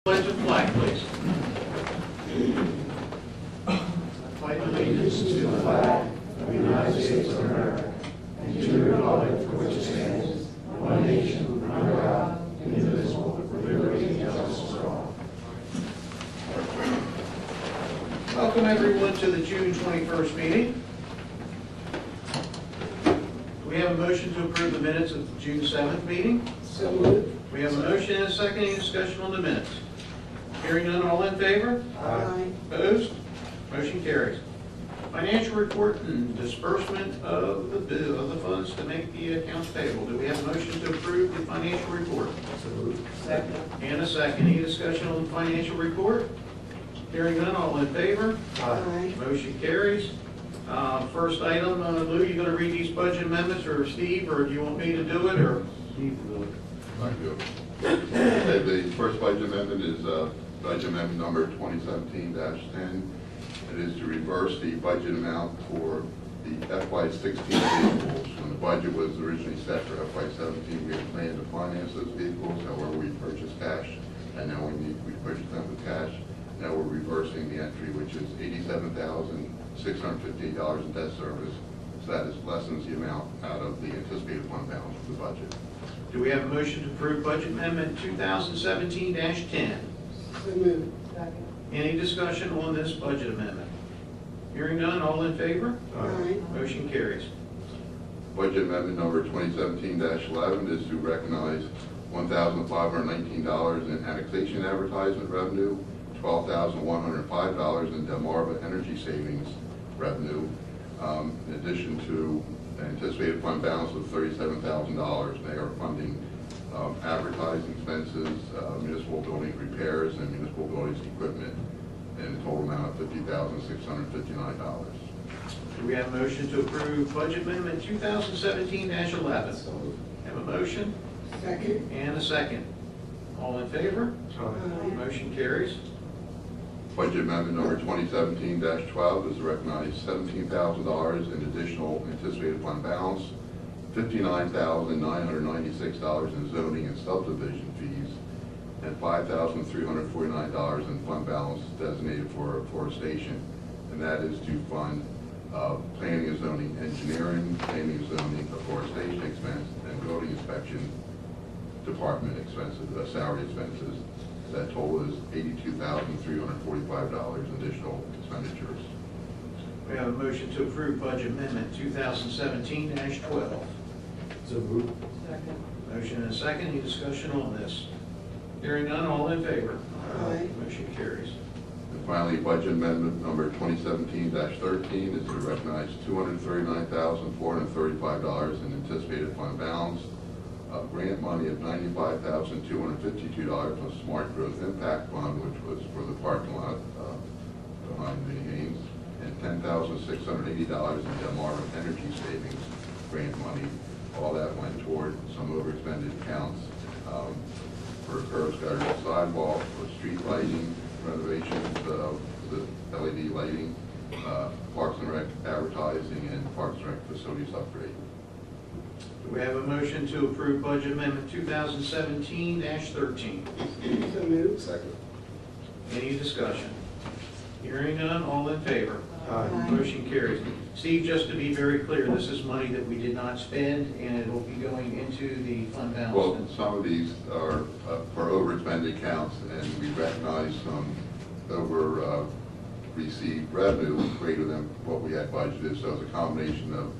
Pledge of flag, please. I pledge allegiance to the flag of the United States of America and to the republic for which it stands, one nation, under God, indivisible, with liberty and justice for all. Welcome everyone to the June 21st meeting. Do we have a motion to approve the minutes of the June 7th meeting? So moved. We have a motion and a second. Any discussion on the minutes? Hearing none, all in favor? Aye. Opposed? Motion carries. Financial report and disbursement of the funds to make the accounts payable. Do we have a motion to approve the financial report? So moved. Second. And a second. Any discussion on the financial report? Hearing none, all in favor? Aye. Motion carries. First item, Lou, you going to read these budget amendments, or Steve, or do you want me to do it, or? Steve will do it. I do. Okay, the first budget amendment is budget amendment number 2017-10. It is to reverse the budget amount for the FY16 vehicles. When the budget was originally set for FY17, we had planned to finance those vehicles. However, we purchased cash, and now we purchased them with cash. Now we're reversing the entry, which is $87,658 in debt service. So that is lessens the amount out of the anticipated fund balance for the budget. Do we have a motion to approve budget amendment 2017-10? So moved. Second. Any discussion on this budget amendment? Hearing none, all in favor? Aye. Motion carries. Budget amendment number 2017-11 is to recognize $1,519 in annexation advertisement revenue, $12,105 in Delmarva energy savings revenue, in addition to an anticipated fund balance of $37,000. They are funding advertising expenses, municipal building repairs, and municipal buildings equipment in a total amount of $50,659. Do we have a motion to approve budget amendment 2017-11? So moved. Have a motion Second. and a second. All in favor? Aye. Motion carries. Budget amendment number 2017-12 is to recognize $17,000 in additional anticipated fund balance, $59,996 in zoning and subdivision fees, and $5,349 in fund balance designated for forestation. And that is to fund planning and zoning engineering, planning and zoning afforestation expense, and building inspection department expenses, salary expenses. That total is $82,345 additional expenditures. We have a motion to approve budget amendment 2017-12. So moved. Second. Motion and a second. Any discussion on this? Hearing none, all in favor? Aye. Motion carries. And finally, budget amendment number 2017-13 is to recognize $239,435 in anticipated fund balance, grant money of $95,252 from Smart Growth Impact Fund, which was for the parking lot behind Vinnie Haynes, and $10,680 in Delmarva energy savings grant money. All that went toward some overexpended accounts for curbs, gutters, and sidewalk, for street lighting, renovations, the LED lighting, Parks and Rec advertising, and Parks and Rec facilities upgrade. Do we have a motion to approve budget amendment 2017-13? So moved. Second. Any discussion? Hearing none, all in favor? Aye. Motion carries. Steve, just to be very clear, this is money that we did not spend, and it will be going into the fund balance. Well, some of these are for overexpended accounts, and we recognize some received revenue greater than what we had budgeted. So it's a combination of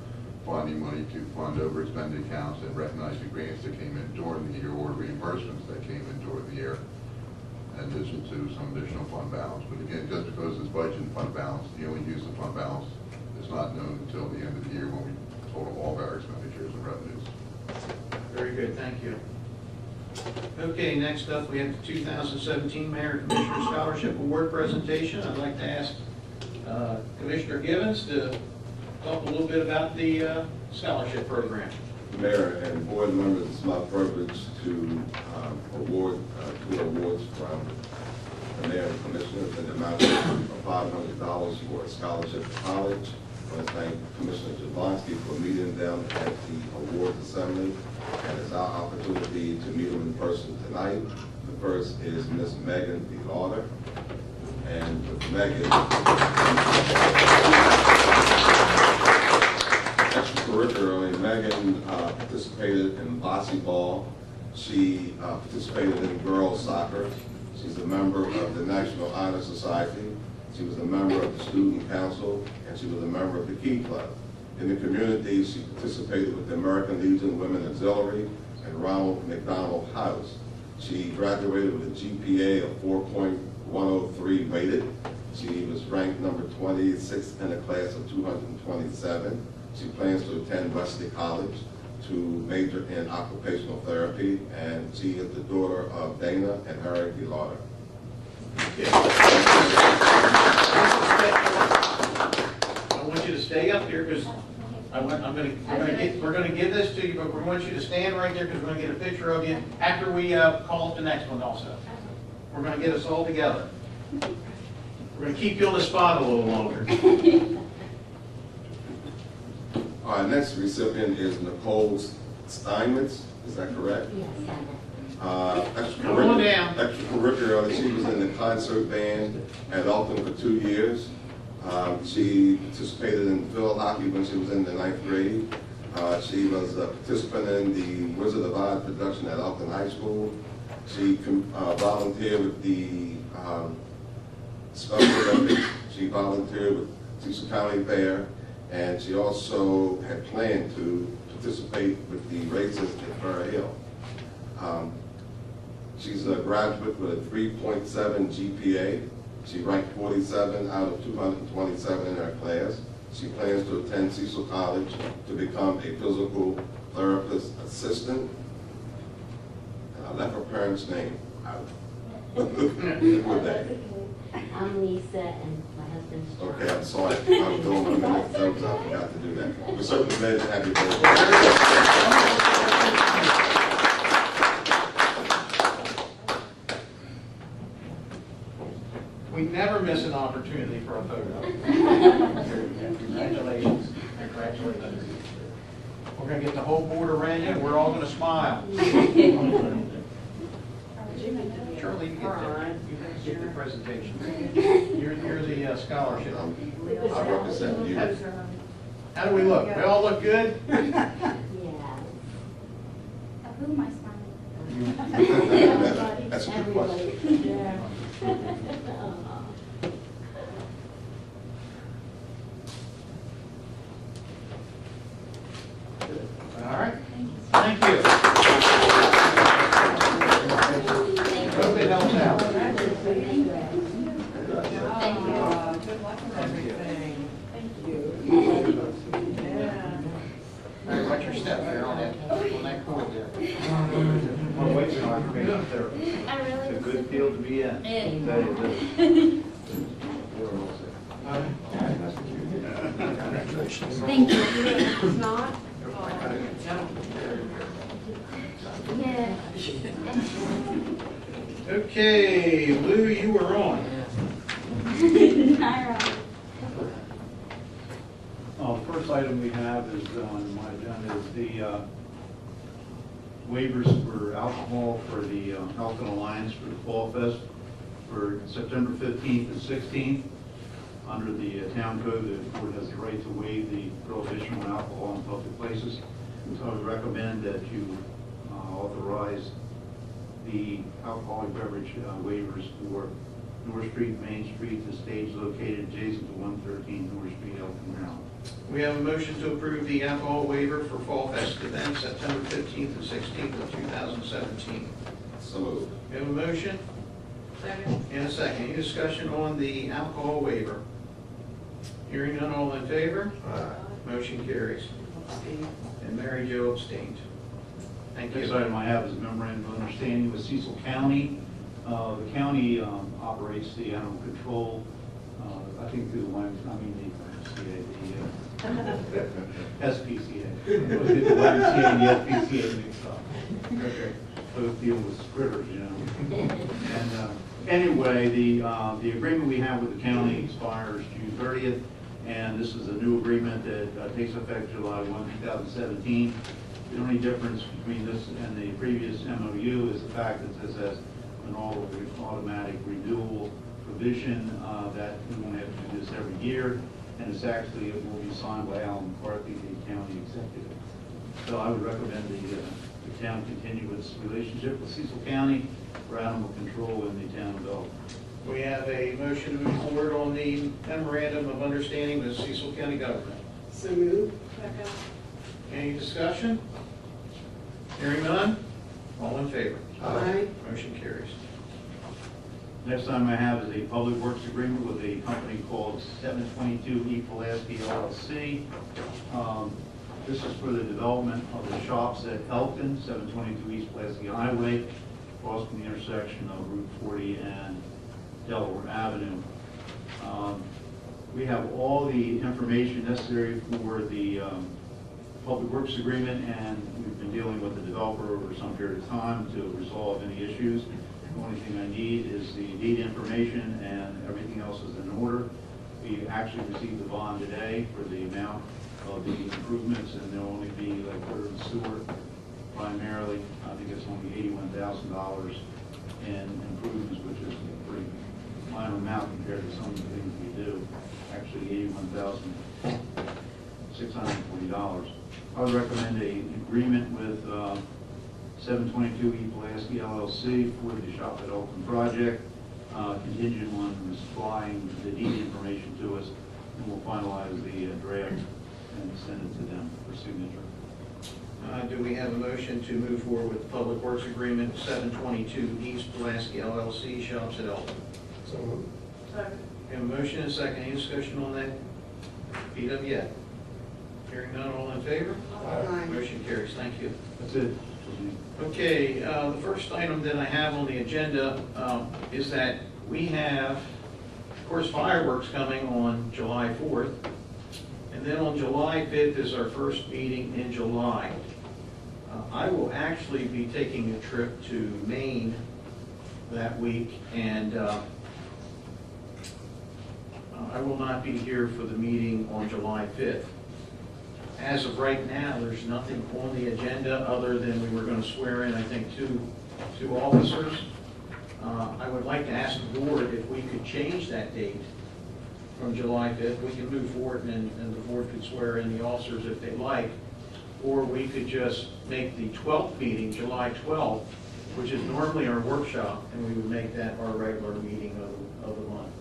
finding money to fund overexpended accounts and recognize the grants that came in during the year or reimbursements that came in during the year, in addition to some additional fund balance. But again, just because it's budget and fund balance, the only use of fund balance is not known until the end of the year when we total all of our expenditures and revenues. Very good, thank you. Okay, next up, we have the 2017 Mayor Commissioner Scholarship Award presentation. I'd like to ask Commissioner Givens to talk a little bit about the scholarship program. Mayor and board members, it's my privilege to award two awards from the Mayor and Commissioners in the amount of $500 for a scholarship to college. I want to thank Commissioner Jablonski for meeting them at the awards assembly, and it's our opportunity to meet them in person tonight. The first is Miss Megan DeLauder. And with Megan, extracurricularly, Megan participated in volleyball. She participated in girls soccer. She's a member of the National Honor Society. She was a member of the Student Council, and she was a member of the Key Club. In the community, she participated with the American Legion Women Auxiliary and Ronald McDonald House. She graduated with a GPA of 4.103 weighted. She was ranked number 26 in a class of 227. She plans to attend Wesley College to major in occupational therapy, and she is the daughter of Dana and Harry DeLauder. I want you to stay up here because we're going to give this to you, but we want you to stand right there because we're going to get a picture of you after we call up the next one also. We're going to get us all together. We're going to keep you on the spot a little longer. Our next recipient is Nicole Steinmetz, is that correct? Yes, Come on down. Extracurricular, she was in the concert band at Elkton for 2 years. She participated in field hockey when she was in the 9th grade. She was a participant in the Wizard of Oz production at Elkton High School. She volunteered with the Special Olympics. She volunteered with Cecil County Fair, and she also had planned to participate with the races at Fair Hill. She's a graduate with a 3.7 GPA. She ranked 47 out of 227 in her class. She plans to attend Cecil College to become a physical therapist assistant. And I left her parents' name out. Who are they? I'm Lisa and my husband's John. Okay, I'm sorry. I was doing my minute thumbs up. I forgot to do that. We're certainly glad to have you both. We never miss an opportunity for a photo. Congratulations. Congratulations. We're going to get the whole board around you, and we're all going to smile. Charlie, you get the presentation. You're the scholarship. I represent you. How do we look? We all look good? Yeah. Who am I smiling? That's a good question. Everybody. Yeah. All right. Thank you. Hope it helps out. Thank you. Good luck with everything. Thank you. Yeah. All right, watch your step there on that cord there. Well, wait till I make it there. I really. It's a good field to be in. Yeah. Tell you this. Congratulations. Thank you. It's not? Yeah. Okay, Lou, you were on. The first item we have is on my agenda is the waivers for alcohol for the Elkton Alliance for the Fall Fest for September 15th and 16th. Under the town code, the board has the right to waive the prohibition on alcohol in public places. So I would recommend that you authorize the alcoholic beverage waivers for North Street, Main Street, the stage located adjacent to 113 North Street, Elkton, Maryland. We have a motion to approve the alcohol waiver for Fall Fest event September 15th and 16th of 2017. So moved. We have a motion Second. and a second. Any discussion on the alcohol waiver? Hearing none, all in favor? Motion carries. And Mary Jo abstained. Thank Next you. item I have is a memorandum of understanding with Cecil County. The county operates the animal control, I think through the SPCA. The YMCA and the SPCA mixed up. Okay. Both deal with critters, you know. And anyway, the agreement we have with the county expires June 30th, and this is a new agreement that takes effect July 1, 2017. The only difference between this and the previous MOU is the fact that this has an automatic renewal provision that we won't have to do this every year, and it's actually, it will be signed by Alan McCarthy, the county executive. So I would recommend the town continue its relationship with Cecil County for animal control in the town of Elkton. We have a motion to move forward on the memorandum of understanding with Cecil County government. So moved. Second. Any discussion? Hearing none? All in favor? Aye. Motion carries. Next item I have is a public works agreement with a company called 722 E. Pulaski LLC. This is for the development of the shops at Elkton, 722 East Pulaski Highway, across from the intersection of Route 40 and Delaware Avenue. We have all the information necessary for the public works agreement, and we've been dealing with the developer over some period of time to resolve any issues. The only thing I need is the deed information, and everything else is in order. We actually received the bond today for the amount of the improvements, and there'll only be like water and sewer primarily. I think it's only $81,000 in improvements, which is a pretty minor amount compared to some of the things we do. Actually, $81,640. I would recommend an agreement with 722 E. Pulaski LLC for the Shop at Elkton project, contingent on supplying the deed information to us, and we'll finalize the draft and send it to them for signature. Do we have a motion to move forward with the public works agreement 722 East Pulaski LLC, shops at Elkton? So moved. Second. We have a motion and a second. Any discussion on that? Beat up yet? Hearing none, all in favor? Aye. Motion carries. Thank you. That's it. Okay, the first item that I have on the agenda is that we have, of course, fireworks coming on July 4th. And then on July 5th is our first meeting in July. I will actually be taking a trip to Maine that week, and I will not be here for the meeting on July 5th. As of right now, there's nothing on the agenda other than we were going to swear in, I think, two officers. I would like to ask the board if we could change that date from July 5th. We can move forward and the board could swear in the officers if they like. Or we could just make the 12th meeting, July 12th, which is normally our workshop, and we would make that our regular meeting of the month.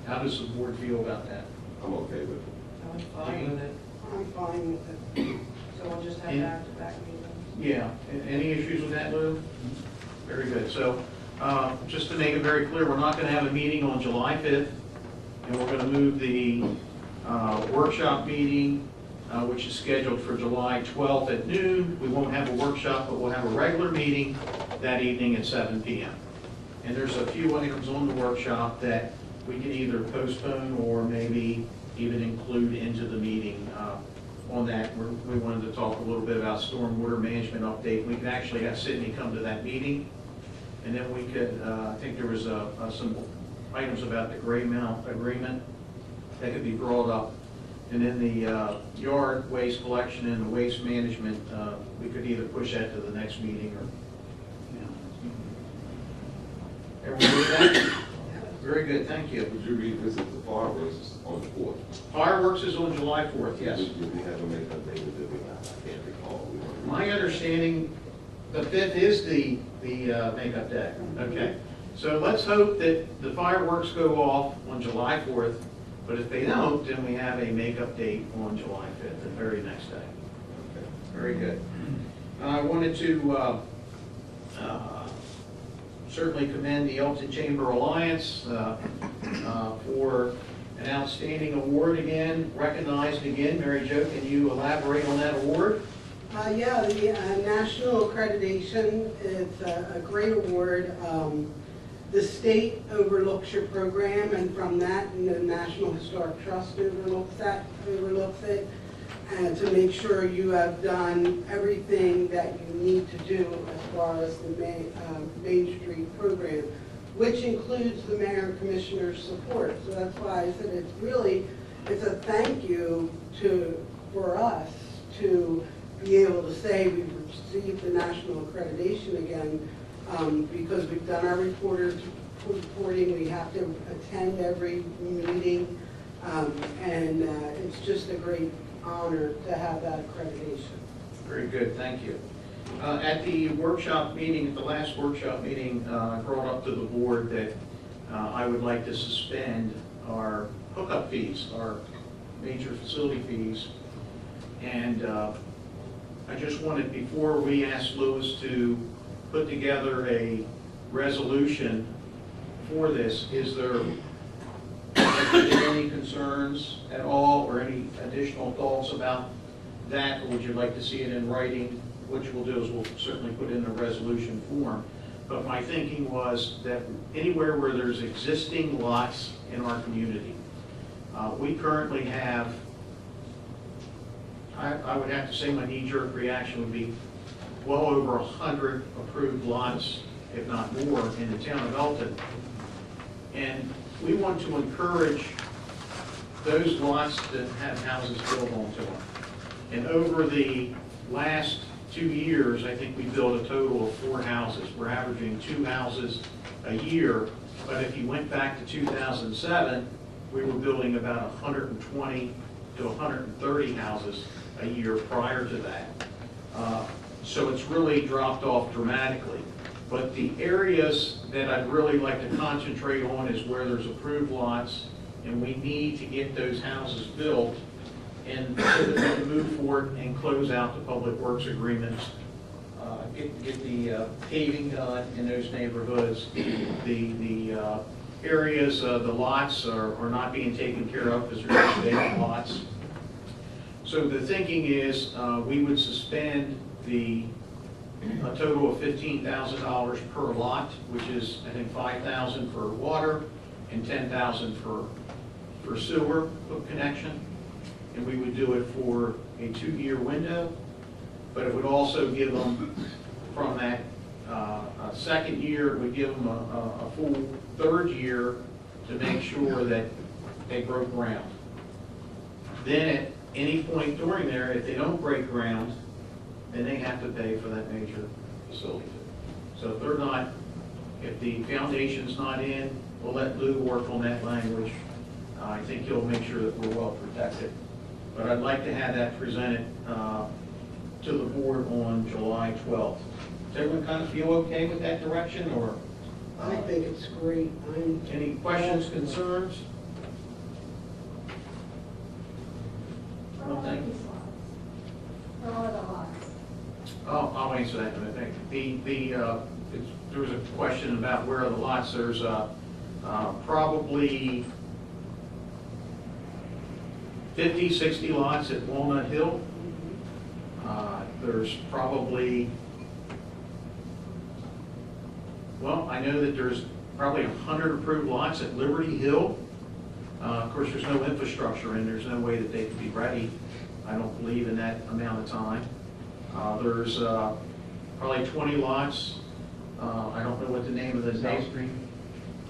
How does the board feel about that? I'm okay with it. I'm fine with it. I'm fine with it. So we'll just have And- back-to-back meetings. Yeah. Any issues with that, Lou? Very good. So just to make it very clear, we're not going to have a meeting on July 5th, and we're going to move the workshop meeting, which is scheduled for July 12th at noon. We won't have a workshop, but we'll have a regular meeting that evening at 7 p.m. And there's a few items on the workshop that we can either postpone or maybe even include into the meeting. On that, we wanted to talk a little bit about stormwater management update. We could actually have Sydney come to that meeting, and then we could, I think there was some items about the gray mount agreement that could be brought up. And then the yard waste collection and the waste management, we could either push that to the next meeting or, everyone with that? Very good, thank you. Would you revisit the fireworks on the 4th? Fireworks is on July 4th, yes. Did we have a makeup day, or did we not? I can't recall. We weren't- My understanding, the 5th is the makeup day. Okay. So let's hope that the fireworks go off on July 4th, but if they don't, then we have a makeup date on July 5th, the very next day. Okay. Very good. I wanted to certainly commend the Elkton Chamber Alliance for an outstanding award again, recognized again. Mary Jo, can you elaborate on that award? Yeah, the national accreditation is a great award. The state overlooks your program, and from that, the National Historic Trust overlooks it, and to make sure you have done everything that you need to do as far as the Main Street program, which includes the mayor and commissioner's support. So that's why I said it's a thank you for us to be able to say we've received the national accreditation again, Because we've done our reporting, we have to attend every meeting, and it's just a great honor to have that accreditation. Very good, thank you. At the workshop meeting, at the last workshop meeting, I brought up to the board that I would like to suspend our hookup fees, our major facility fees. And I just wanted, before we ask Louis to put together a resolution for this, is there any concerns at all or any additional thoughts about that? Or would you like to see it in writing? What we'll do is we'll certainly put it in a resolution form. But my thinking was that anywhere where there's existing lots in our community, we currently have, I would have to say my knee-jerk reaction would be well over 100 approved lots, if not more, in the town of Elkton. And we want to encourage those lots that have houses built onto them. And over the last 2 years, I think we built a total of 4 houses. We're averaging 2 houses a year, but if you went back to 2007, we were building about 120 to 130 houses a year prior to that. So it's really dropped off dramatically. But the areas that I'd really like to concentrate on is where there's approved lots, and we need to get those houses built and so that we can move forward and close out the public works agreements, get the paving done in those neighborhoods. The areas, the lots are not being taken care of because they're just vacant lots. So the thinking is we would suspend a total of $15,000 per lot, which is, I think, $5,000 for water and $10,000 for sewer hook connection. And we would do it for a 2-year window, but it would also give them, from that second year, it would give them a full 3rd year to make sure that they broke ground. Then at any point during there, if they don't break ground, then they have to pay for that major facility fee. So if they're not, if the foundation's not in, we'll let Lou work on that language. I think he'll make sure that we're well protected. But I'd like to have that presented to the board on July 12th. Does everyone kind of feel okay with that direction, or? I think it's great. Any questions, concerns? Where are these lots? Where are the lots? Oh, I'll answer that in a minute. There was a question about where are the lots. There's probably 50, 60 lots at Walnut Hill. There's probably, well, I know that there's probably 100 approved lots at Liberty Hill. Of course, there's no infrastructure and there's no way that they could be ready, I don't believe, in that amount of time. There's probably 20 lots. I don't know what the name of the South Street.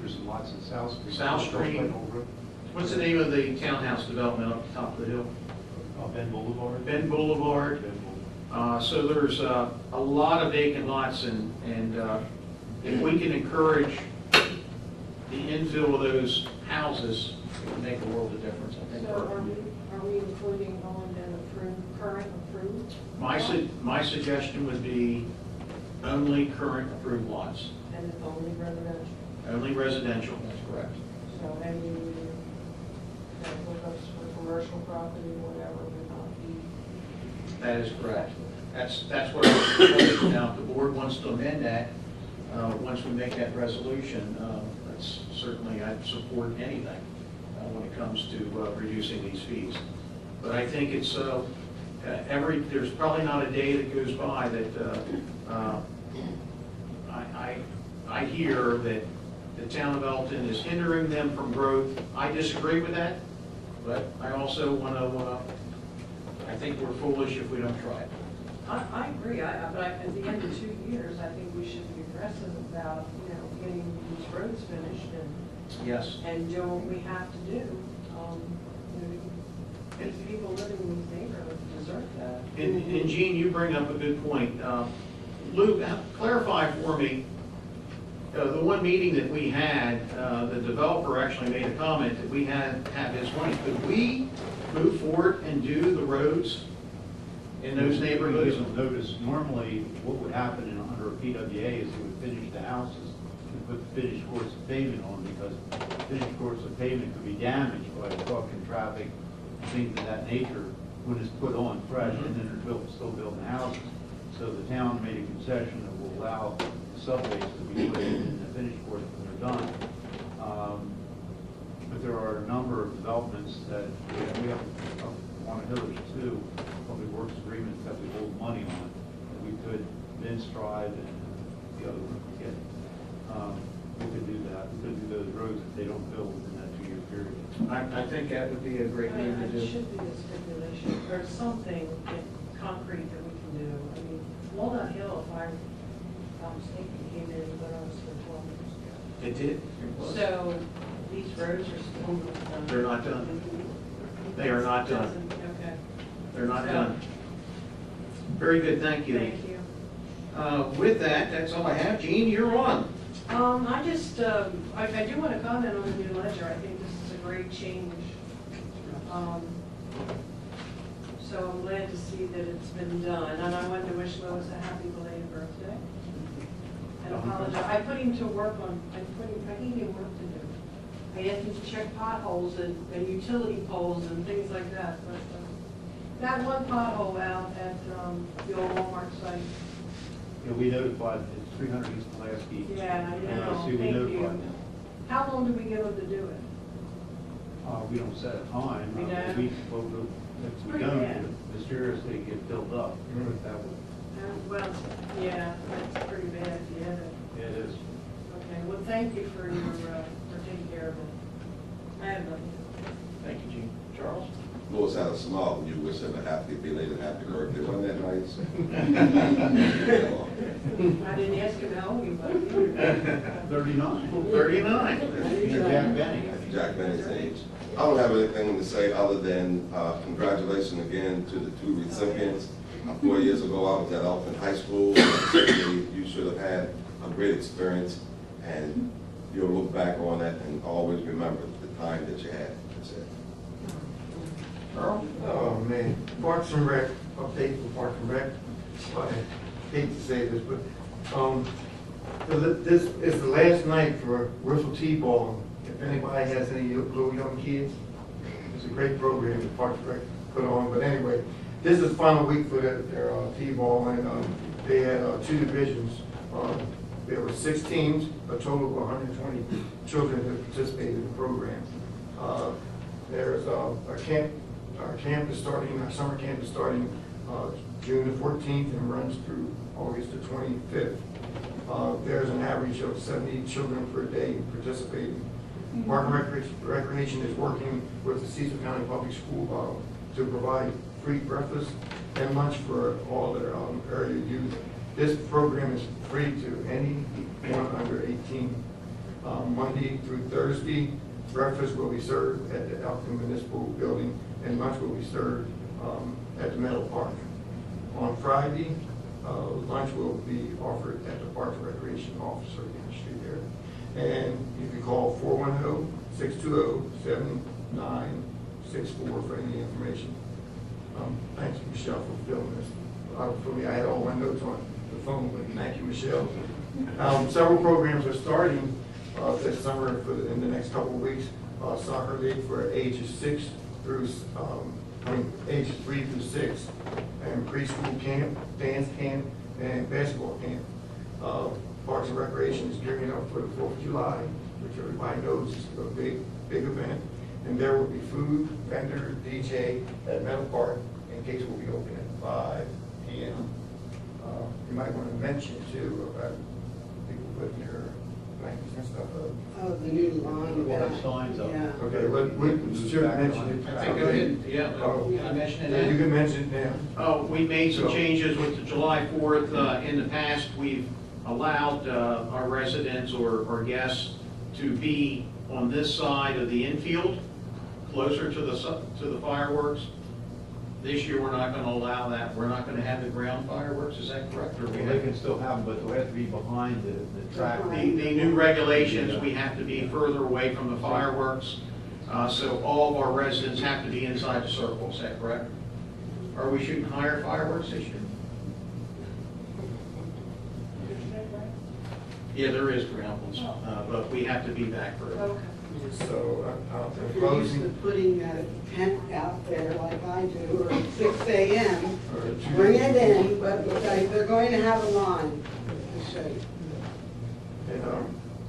There's some lots in South Street. South Street. What's the name of the townhouse development up the top of the hill? Ben Boulevard. Ben Boulevard. So there's a lot of vacant lots, and if we can encourage the infill of those houses, it would make a world of difference, I think. So are we including only the current approved? My suggestion would be only current approved lots. And it's only residential? Only residential, that's correct. So maybe hookups for commercial property, whatever, would not be. That is correct. That's what I was proposing. Now, if the board wants to amend that, once we make that resolution, that's certainly, I'd support anything when it comes to reducing these fees. But I think it's there's probably not a day that goes by that I hear that the town of Elkton is hindering them from growth. I disagree with that, but I also want to, I think we're foolish if we don't try it. I agree, but at the end of 2 years, I think we should be aggressive about, getting these roads finished Yes. and doing what we have to do. These people living in these neighborhoods deserve that. And Gene, you bring up a good point. Lou, clarify for me, The one meeting that we had, the developer actually made a comment that we had have his money. Could we move forward and do the roads in those neighborhoods? You'll notice normally what would happen under a PWA is they would finish the houses and put the finished course of pavement on, because finished course of pavement could be damaged by trucking traffic, things of that nature, when it's put on fresh, and then they're still building houses. So the town made a concession that will allow the subways to be put in the finished course when they're done. But there are a number of developments that we have on Hillage too, public works agreements that we hold money on, that we could then strive and the other one could get. We could do that. We could do those roads if they don't build within that 2-year period. I think that would be a great I mean, thing to it do. should be a stipulation, or something concrete that we can do. I mean, Walnut Hill, if I'm not mistaken, came in when I was here 12 years ago. It did? So these roads are still not done. They're not done. They are not done. Okay. They're not So- done. Very good, thank you. Thank you. With that, that's all I have. Gene, you're on. I just, I do want to comment on the new ledger. I think this is a great change. So I'm glad to see that it's been done, and I wanted to wish Lois a happy belated birthday. And apologize, I put him to work on, I gave him work to do. I asked him to check potholes and utility poles and things like that, but that one pothole out at the old Walmart site. Yeah, we notified, it's 300 East Pulaski. Yeah, I And know, see, we thank notified you. them. How long do we give them to do it? We don't set a time. We don't? If we Pretty don't, bad. mysteriously get filled up. Put it that way. Well, yeah, that's pretty bad at the end. Yeah, it is. Okay, well, thank you for taking care of it. I have nothing. Thank you, Gene. Charles? Louis had a smile when you wish him a happy belated happy birthday. Wasn't that nice? I didn't ask him how old he was. 39. 39. Jack Benny. Jack Benny's age. I don't have anything to say other than congratulations again to the two recipients. 4 years ago, I was at Elkton High School. Certainly, you should have had a great experience, and you'll look back on it and always remember the time that you had. That's it. Earl? Oh, man, Parks and Rec, update for Parks and Rec. I hate to say this, but, this is the last night for Wiffle T-ball. If anybody has any little young kids, it's a great program that Parks and Rec put on, but anyway, this is the final week for their T-ball, and, they had, 2 divisions. There were 6 teams, a total of 120 children that participated in the program. There's our camp is starting, our summer camp is starting June the 14th and runs through August the 25th. There's an average of 70 children per day participating. Park and Recreation is working with the Cecil County Public School to provide free breakfast and lunch for all their area youth. This program is free to anyone under 18. Monday through Thursday, breakfast will be served at the Elkton Municipal Building, and lunch will be served at the Meadow Park. On Friday, lunch will be offered at the Parks and Recreation office on the street there. And you can call 410-620-7964 for any information. Thanks, Michelle, for filming this. For me, I had all my notes on the phone, but thank you, Michelle. Several programs are starting this summer in the next couple of weeks. Soccer league for ages 3 through 6, and preschool camp, dance camp, and basketball camp. Parks and Recreation is gearing up for the 4th of July, which everybody knows is a big event. And there will be food, vendor, DJ at Meadow Park, and gates will be open at 5 p.m. You might want to mention too about people putting their blankets and stuff up. Oh, the new line. We'll have signs up. Yeah. Okay, we should mention it. I think go ahead, yeah, can I mention Yeah, you it can mention it now. We made some changes with the July 4th. In the past, we've allowed our residents or guests to be on this side of the infield, closer to the fireworks. this year we're not going to allow that. We're not going to have the ground fireworks, is that correct? Or we Well, they can still have them, but they'll have to be behind the track. The new regulations, we have to be further away from the fireworks. So all of our residents have to be inside the circle, is that correct? Are we shooting higher fireworks this year? Yeah, there is ground ones, but we have to be back further. Okay. So, If in you're used to closing, putting a tent out there like I do, or at 6 a.m., or bring it in, but they're going to have a line to show you.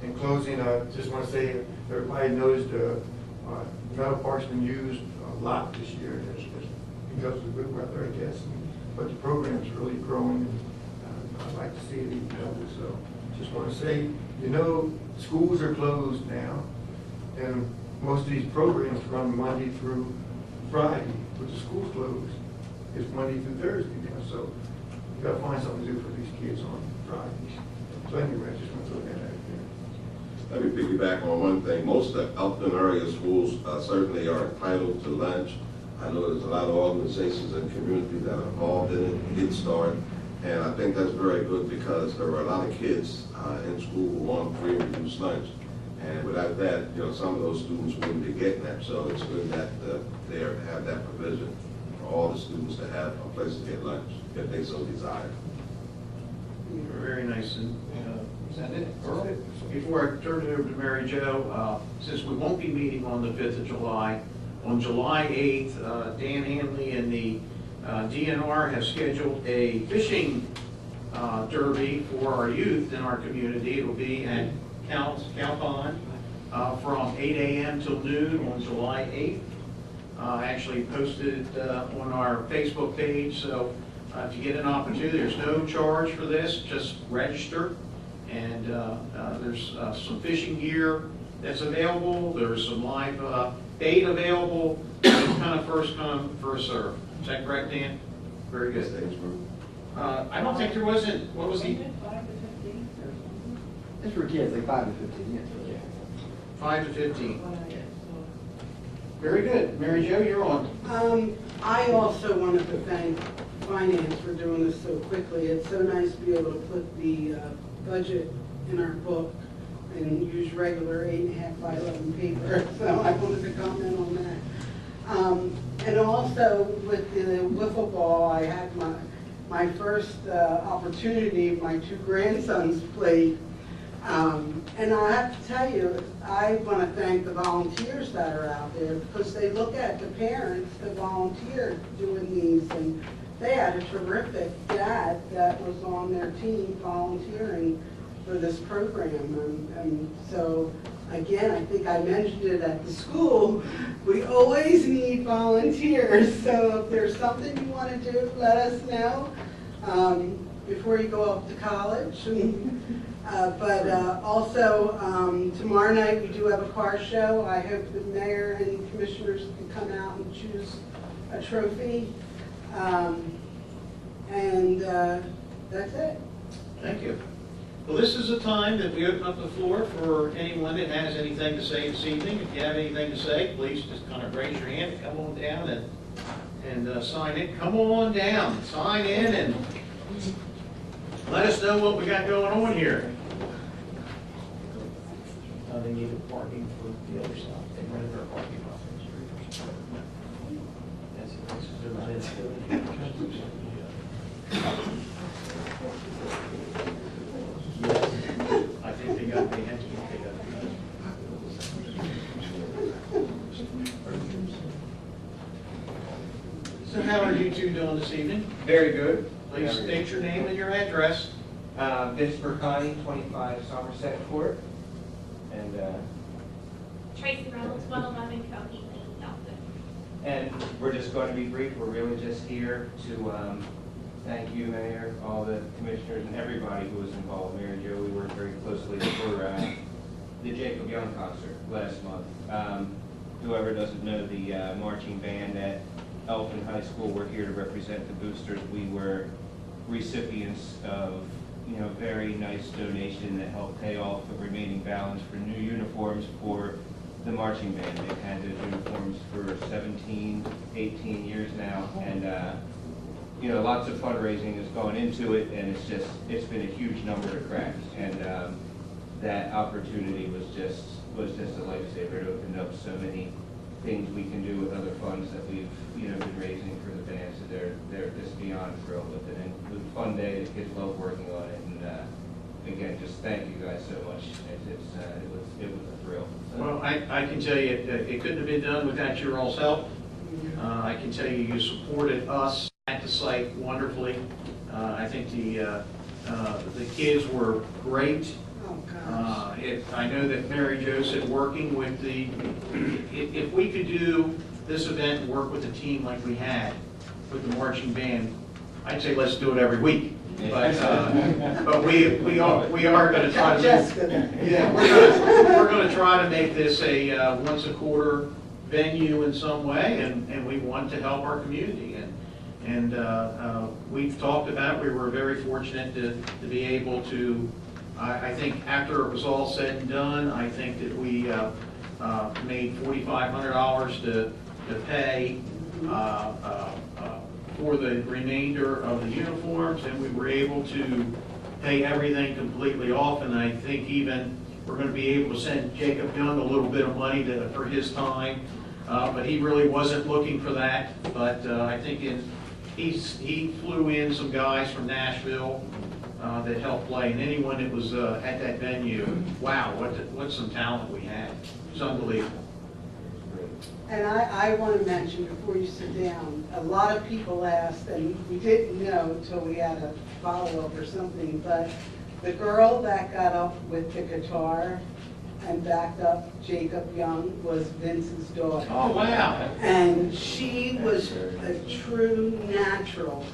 in closing, I just want to say, everybody knows the metal park's been used a lot this year, it's because of good weather, I guess, but the program's really growing, and I'd like to see it even double, so just want to say, schools are closed now, and most of these programs run Monday through Friday, but the school's closed. It's Monday through Thursday now, so you gotta find something to do for these kids on Fridays. So anyway, I just want to throw that out there. Let me piggyback on one thing. Most of the Elkton area schools certainly are entitled to lunch. I know there's a lot of organizations and community that are involved in it, Get Start, and I think that's very good because there were a lot of kids in school who want free and reduced lunch. And without that, some of those students wouldn't be getting that. So it's good that they have that provision for all the students to have a place to get lunch if they so desire. Very nice. And is that it? Earl? Before I turn it over to Mary Jo, since we won't be meeting on the 5th of July, on July 8th, Dan Hanley and the DNR have scheduled a fishing derby for our youth in our community. It will be at Cal Pond from 8 a.m. till noon on July 8th. Actually posted on our Facebook page, so if you get an opportunity, there's no charge for this, just register. And there's some fishing gear that's available, there's some live bait available. It's kind of first come, first serve. Is that correct, Dan? Very good. I don't think there wasn't, what was the? 5 to 15 or something? It's for kids, like 5 to 15, yes. 5 to 15. Very good. Mary Jo, you're on. I also wanted to thank Finance for doing this so quickly. It's so nice to be able to put the budget in our book and use regular 8.5 by 11 paper, so I wanted to comment on that. And also with the wiffle ball, I had my first opportunity, my 2 grandsons played. And I have to tell you, I want to thank the volunteers that are out there because they look at the parents that volunteered doing these, and they had a terrific dad that was on their team volunteering for this program. And so, again, I think I mentioned it at the school, we always need volunteers. So if there's something you want to do, let us know before you go off to college. But also, tomorrow night we do have a car show. I hope the mayor and commissioners can come out and choose a trophy. And that's it. Thank you. Well, this is a time that we open up the floor for anyone that has anything to say this evening. If you have anything to say, please just kind of raise your hand and come on down and sign in. Come on down, sign in, and let us know what we got going on here. They needed parking for the other side. They rented their parking lot. They're not in. I think they got, they had to get paid up. So how are you two doing this evening? Very good. Please state your name and your address. Vince Mercani, 25 Somerset Court. And Tracy Reynolds, 111 County Lane, Elkton. and we're just going to be brief. We're really just here to thank you, Mayor, all the commissioners, and everybody who was involved. Mayor Joe, we worked very closely for the Jacob Young concert last month. Whoever doesn't know the marching band at Elkton High School, we're here to represent the boosters. We were recipients of very nice donation that helped pay off the remaining balance for new uniforms for the marching band. They've had those uniforms for 17, 18 years now, and you know, lots of fundraising has gone into it, and it's been a huge number to crack. And that opportunity was just a lifesaver. It opened up so many things we can do with other funds that we've, you know, been raising for the band. So they're just beyond thrilled with it. And it was a fun day. The kids love working on it. And again, just thank you guys so much. It was a thrill. So. Well, I can tell you, it couldn't have been done without your all's help. I can tell you, you supported us at the site wonderfully. I think the kids were great. Oh, gosh. I know that Mary Jo said working with if we could do this event and work with a team like we had with the marching band, I'd say let's do it every week. But we are going to try to we're going to try to make this a once a quarter venue in some way, and we want to help our community. And we've talked about, we were very fortunate to be able to, I think after it was all said and done, I think that we made $4,500 to pay for the remainder of the uniforms, and we were able to pay everything completely off. And I think even we're going to be able to send Jacob Young a little bit of money for his time, but he really wasn't looking for that. But I think he flew in some guys from Nashville that helped play, and anyone that was at that venue, wow, what some talent we had. It's unbelievable. And I want to mention before you sit down, a lot of people asked, and we didn't know until we had a follow-up or something, but the girl that got up with the guitar and backed up Jacob Young was Vince's daughter. Oh, wow. And she was a true natural.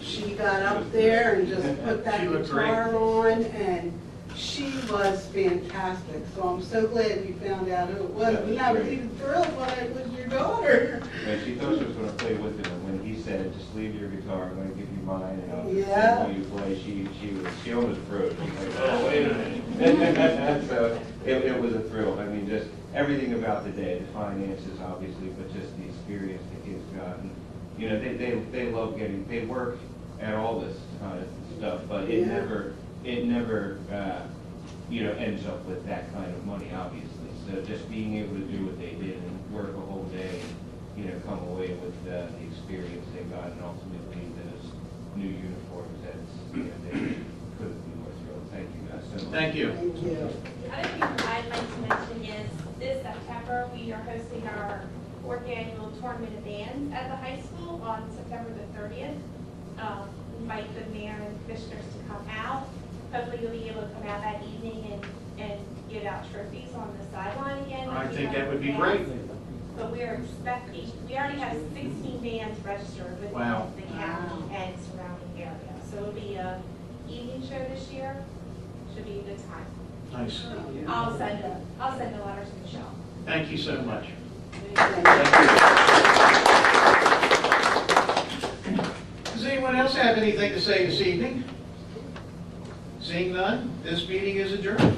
She got up there and just put that guitar on, and she was fantastic. So I'm so glad you found out who it was. And I was even thrilled when it was your daughter. And she thought she was going to play with him, and when he said, "Just leave your guitar, I'm going to give you mine, and I'll just Yeah. sing while you play," she almost froze. She was like, "Oh, wait a minute." So it was a thrill. I mean, just everything about the day, the finances obviously, but just the experience the kids got. And, you know, they love they work at all this kind of stuff, but it never you know, ends up with that kind of money, obviously. So just being able to do what they did and work a whole day, and, you know, come away with the experience they got, and ultimately those new uniforms, that's, you know, they couldn't be more thrilled. Thank you guys so much. Thank you. Thank you. The other thing I'd like to mention is this September, we are hosting our 4th annual tournament of bands at the high school on September the 30th. Invite the mayor and commissioners to come out. Hopefully you'll be able to come out that evening and give out trophies on the sideline again. I think that would be great. But we already have 16 bands registered with Wow. the county and surrounding area. So it'll be an evening show this year. Should be a good time. Nice. I'll send the letters to Michelle. Thank you so much. Thank you. Does anyone else have anything to say this evening? Seeing none, this meeting is adjourned.